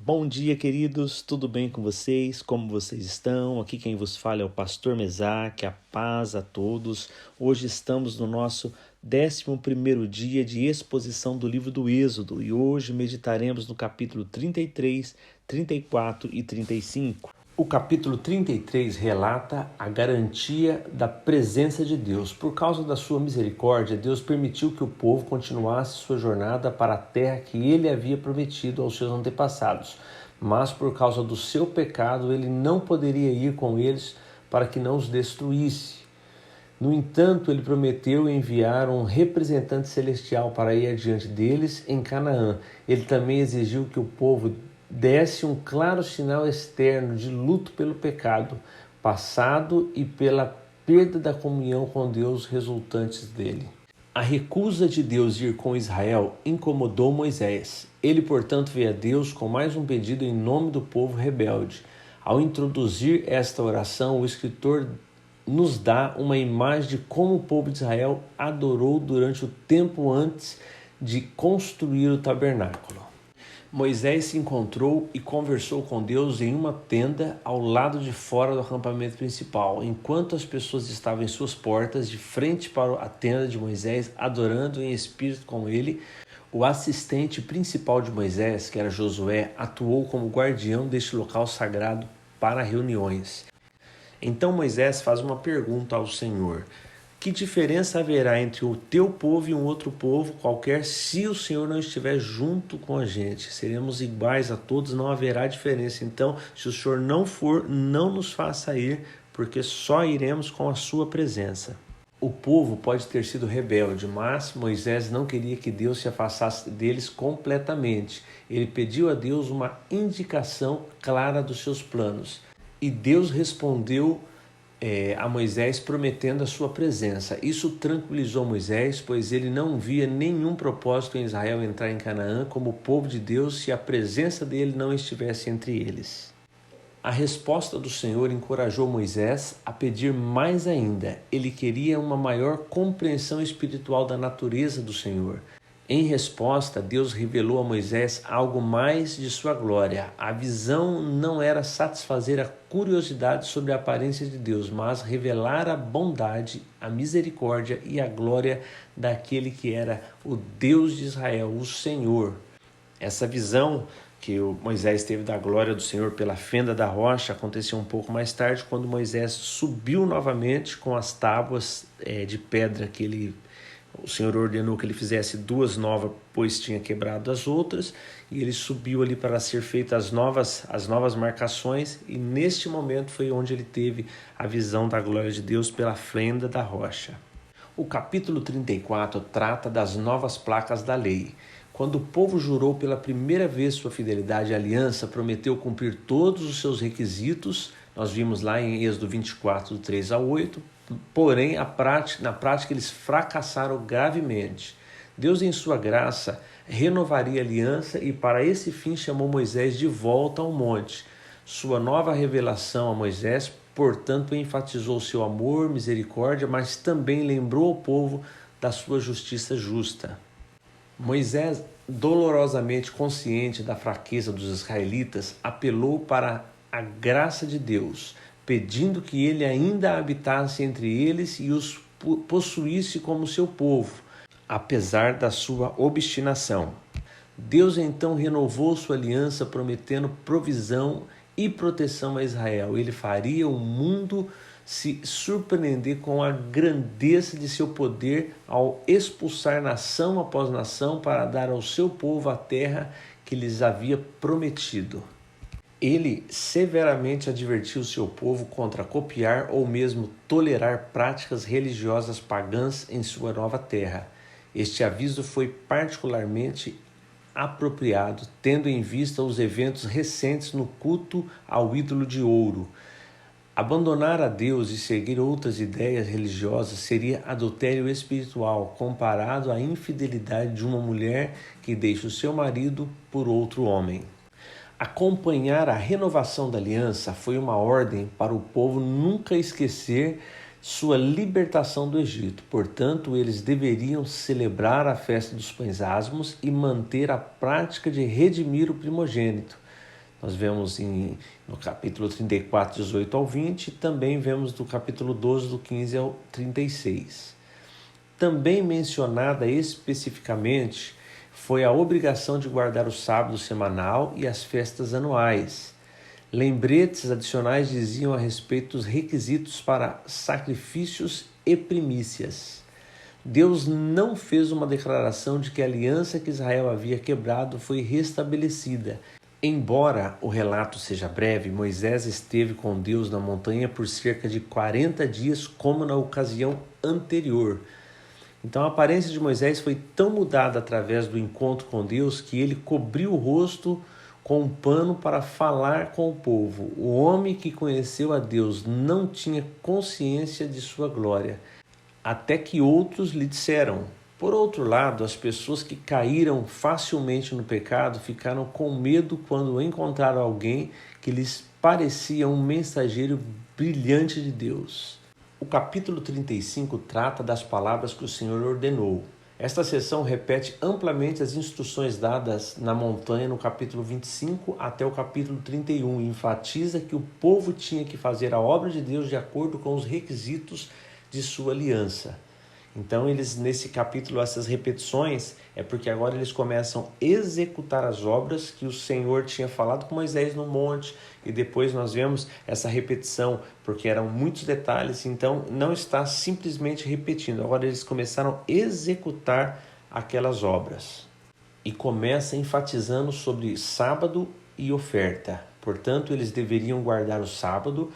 Bom dia, queridos, tudo bem com vocês? Como vocês estão? Aqui quem vos fala é o Pastor Mesaque, a paz a todos. Hoje estamos no nosso 11º dia de exposição do livro do Êxodo e hoje meditaremos no capítulo 33, 34 e 35. O capítulo 33 relata a garantia da presença de Deus. Por causa da sua misericórdia, Deus permitiu que o povo continuasse sua jornada para a terra que ele havia prometido aos seus antepassados. Mas por causa do seu pecado, ele não poderia ir com eles para que não os destruísse. No entanto, ele prometeu enviar um representante celestial para ir adiante deles em Canaã. Ele também exigiu que o povo desse um claro sinal externo de luto pelo pecado passado e pela perda da comunhão com Deus resultantes dele. A recusa de Deus de ir com Israel incomodou Moisés. Ele, portanto, veio a Deus com mais um pedido em nome do povo rebelde. Ao introduzir esta oração, o escritor nos dá uma imagem de como o povo de Israel adorou durante o tempo antes de construir o tabernáculo. Moisés se encontrou e conversou com Deus em uma tenda ao lado de fora do acampamento principal, enquanto as pessoas estavam em suas portas, de frente para a tenda de Moisés, adorando em espírito com ele. O assistente principal de Moisés, que era Josué, atuou como guardião deste local sagrado para reuniões. Então Moisés faz uma pergunta ao Senhor: que diferença haverá entre o teu povo e um outro povo qualquer se o Senhor não estiver junto com a gente? Seremos iguais a todos, não haverá diferença. Então, se o Senhor não for, não nos faça ir, porque só iremos com a sua presença. O povo pode ter sido rebelde, mas Moisés não queria que Deus se afastasse deles completamente. Ele pediu a Deus uma indicação clara dos seus planos. E Deus respondeu a Moisés prometendo a sua presença. Isso tranquilizou Moisés, pois ele não via nenhum propósito em Israel entrar em Canaã como povo de Deus se a presença dele não estivesse entre eles. A resposta do Senhor encorajou Moisés a pedir mais ainda. Ele queria uma maior compreensão espiritual da natureza do Senhor. Em resposta, Deus revelou a Moisés algo mais de sua glória. A visão não era satisfazer a curiosidade sobre a aparência de Deus, mas revelar a bondade, a misericórdia e a glória daquele que era o Deus de Israel, o Senhor. Essa visão que o Moisés teve da glória do Senhor pela fenda da rocha aconteceu um pouco mais tarde, quando Moisés subiu novamente com as tábuas de pedra que o Senhor ordenou que ele fizesse 2 novas, pois tinha quebrado as outras, e ele subiu ali para ser feitas as novas marcações, e neste momento foi onde ele teve a visão da glória de Deus pela fenda da rocha. O capítulo 34 trata das novas placas da lei. Quando o povo jurou pela primeira vez sua fidelidade à aliança, prometeu cumprir todos os seus requisitos. Nós vimos lá em Êxodo 24, do 3 ao 8, porém na prática eles fracassaram gravemente. Deus, em sua graça, renovaria a aliança e para esse fim chamou Moisés de volta ao monte. Sua nova revelação a Moisés, portanto, enfatizou seu amor, misericórdia, mas também lembrou ao povo da sua justiça justa. Moisés, dolorosamente consciente da fraqueza dos israelitas, apelou para a graça de Deus, pedindo que ele ainda habitasse entre eles e os possuísse como seu povo, apesar da sua obstinação. Deus então renovou sua aliança, prometendo provisão e proteção a Israel. Ele faria o mundo se surpreender com a grandeza de seu poder ao expulsar nação após nação para dar ao seu povo a terra que lhes havia prometido. Ele severamente advertiu seu povo contra copiar ou mesmo tolerar práticas religiosas pagãs em sua nova terra. Este aviso foi particularmente apropriado, tendo em vista os eventos recentes no culto ao ídolo de ouro. Abandonar a Deus e seguir outras ideias religiosas seria adultério espiritual, comparado à infidelidade de uma mulher que deixa o seu marido por outro homem. Acompanhar a renovação da aliança foi uma ordem para o povo nunca esquecer sua libertação do Egito. Portanto, eles deveriam celebrar a festa dos pães asmos e manter a prática de redimir o primogênito. Nós vemos no capítulo 34, 18 ao 20, e também vemos do capítulo 12, do 15 ao 36. Também mencionada especificamente foi a obrigação de guardar o sábado semanal e as festas anuais. Lembretes adicionais diziam a respeito dos requisitos para sacrifícios e primícias. Deus não fez uma declaração de que a aliança que Israel havia quebrado foi restabelecida. Embora o relato seja breve, Moisés esteve com Deus na montanha por cerca de 40 dias, como na ocasião anterior. Então a aparência de Moisés foi tão mudada através do encontro com Deus que ele cobriu o rosto com um pano para falar com o povo. O homem que conheceu a Deus não tinha consciência de sua glória, até que outros lhe disseram. Por outro lado, as pessoas que caíram facilmente no pecado ficaram com medo quando encontraram alguém que lhes parecia um mensageiro brilhante de Deus. O capítulo 35 trata das palavras que o Senhor ordenou. Esta seção repete amplamente as instruções dadas na montanha no capítulo 25 até o capítulo 31 e enfatiza que o povo tinha que fazer a obra de Deus de acordo com os requisitos de sua aliança. Então, nesse capítulo, essas repetições é porque agora eles começam a executar as obras que o Senhor tinha falado com Moisés no monte, e depois nós vemos essa repetição, porque eram muitos detalhes, então não está simplesmente repetindo, agora eles começaram a executar aquelas obras. E começa enfatizando sobre sábado e oferta. Portanto, eles deveriam guardar o sábado.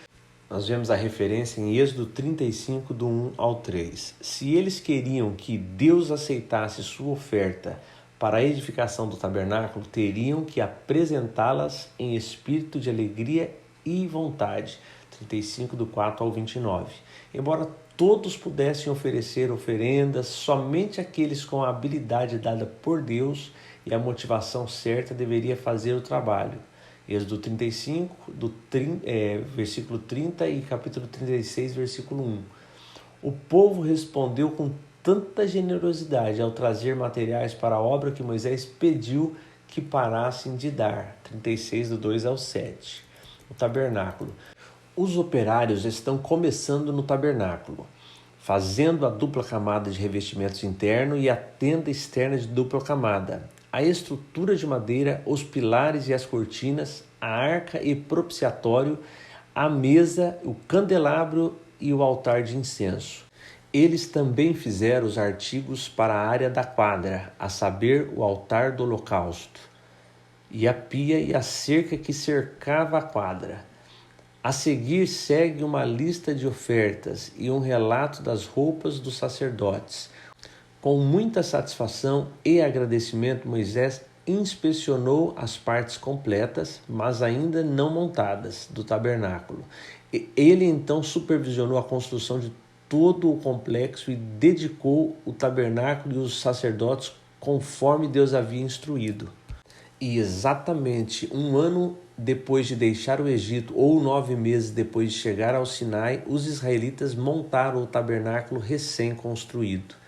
Nós vemos a referência em Êxodo 35, do 1 ao 3. Se eles queriam que Deus aceitasse sua oferta para a edificação do tabernáculo, teriam que apresentá-las em espírito de alegria e vontade. 35, do 4 ao 29. Embora todos pudessem oferecer oferendas, somente aqueles com a habilidade dada por Deus e a motivação certa deveria fazer o trabalho. Êxodo 35, versículo 30 e capítulo 36, versículo 1. O povo respondeu com tanta generosidade ao trazer materiais para a obra que Moisés pediu que parassem de dar. 36, do 2 ao 7. O tabernáculo. Os operários estão começando no tabernáculo, fazendo a dupla camada de revestimentos interno e a tenda externa de dupla camada. A estrutura de madeira, os pilares e as cortinas, a arca e propiciatório, a mesa, o candelabro e o altar de incenso. Eles também fizeram os artigos para a área da quadra, a saber, o altar do holocausto, e a pia e a cerca que cercava a quadra. A seguir segue uma lista de ofertas e um relato das roupas dos sacerdotes. Com muita satisfação e agradecimento, Moisés inspecionou as partes completas, mas ainda não montadas, do tabernáculo. Ele então supervisionou a construção de todo o complexo e dedicou o tabernáculo e os sacerdotes conforme Deus havia instruído. E exatamente 1 ano depois de deixar o Egito, ou 9 meses depois de chegar ao Sinai, os israelitas montaram o tabernáculo recém-construído.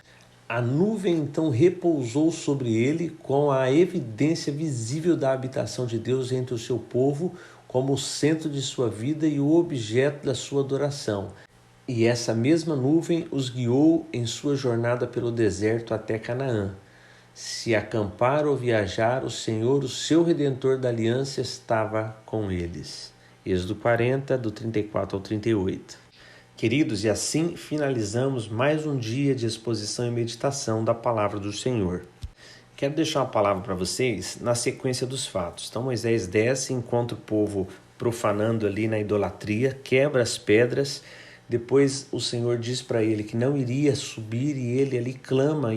A nuvem então repousou sobre ele com a evidência visível da habitação de Deus entre o seu povo como o centro de sua vida e o objeto da sua adoração. E essa mesma nuvem os guiou em sua jornada pelo deserto até Canaã. Se acampar ou viajar, o Senhor, o seu Redentor da aliança, estava com eles. Êxodo 40, do 34 ao 38. Queridos, e assim finalizamos mais um dia de exposição e meditação da palavra do Senhor. Quero deixar uma palavra para vocês na sequência dos fatos. Então Moisés desce, encontra o povo profanando ali na idolatria, quebra as pedras. Depois o Senhor diz para ele que não iria subir e ele ali clama.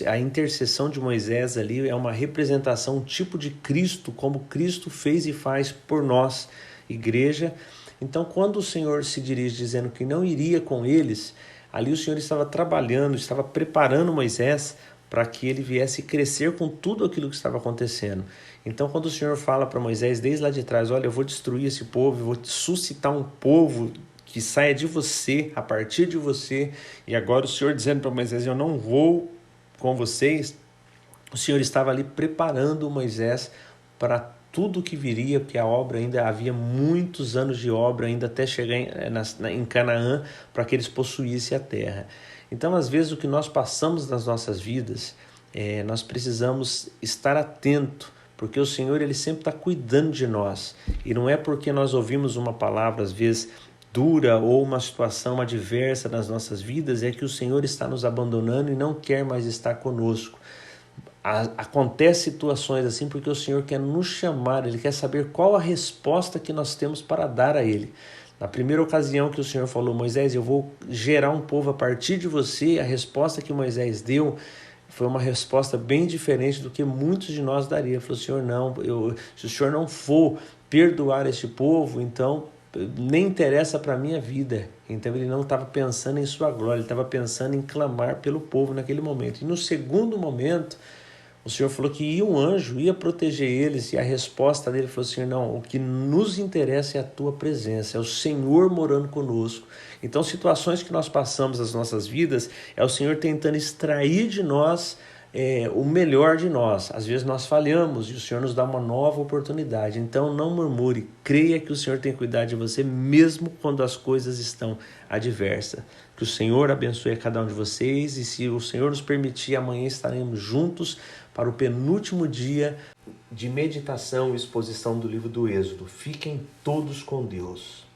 A intercessão de Moisés ali é uma representação, um tipo de Cristo, como Cristo fez e faz por nós, igreja. Então, quando o Senhor se dirige dizendo que não iria com eles, ali o Senhor estava trabalhando, estava preparando Moisés para que ele viesse crescer com tudo aquilo que estava acontecendo. Então, quando o Senhor fala para Moisés desde lá de trás, olha, eu vou destruir esse povo, eu vou suscitar um povo que saia de você, a partir de você, e agora o Senhor dizendo para Moisés, eu não vou com vocês, o Senhor estava ali preparando Moisés para tudo o que viria, porque a obra ainda havia muitos anos de obra ainda até chegar em Canaã para que eles possuíssem a terra. Então, às vezes, o que nós passamos nas nossas vidas, nós precisamos estar atento, porque o Senhor ele sempre está cuidando de nós. E não é porque nós ouvimos uma palavra, às vezes, dura ou uma situação adversa nas nossas vidas, é que o Senhor está nos abandonando e não quer mais estar conosco. Acontece situações assim porque o Senhor quer nos chamar, Ele quer saber qual a resposta que nós temos para dar a Ele. Na primeira ocasião que o Senhor falou, Moisés, eu vou gerar um povo a partir de você, a resposta que Moisés deu foi uma resposta bem diferente do que muitos de nós daria. Ele falou, Senhor, não, se o Senhor não for perdoar este povo, então nem interessa para a minha vida. Então ele não estava pensando em sua glória, ele estava pensando em clamar pelo povo naquele momento. E no segundo momento, o Senhor falou que um anjo ia proteger eles, e a resposta dele falou assim, não, o que nos interessa é a tua presença, é o Senhor morando conosco. Então, situações que nós passamos nas nossas vidas, é o Senhor tentando extrair de nós o melhor de nós. Às vezes nós falhamos e o Senhor nos dá uma nova oportunidade. Então não murmure, creia que o Senhor tem cuidado de você mesmo quando as coisas estão adversas. Que o Senhor abençoe a cada um de vocês, e se o Senhor nos permitir, amanhã estaremos juntos para o penúltimo dia de meditação e exposição do livro do Êxodo. Fiquem todos com Deus.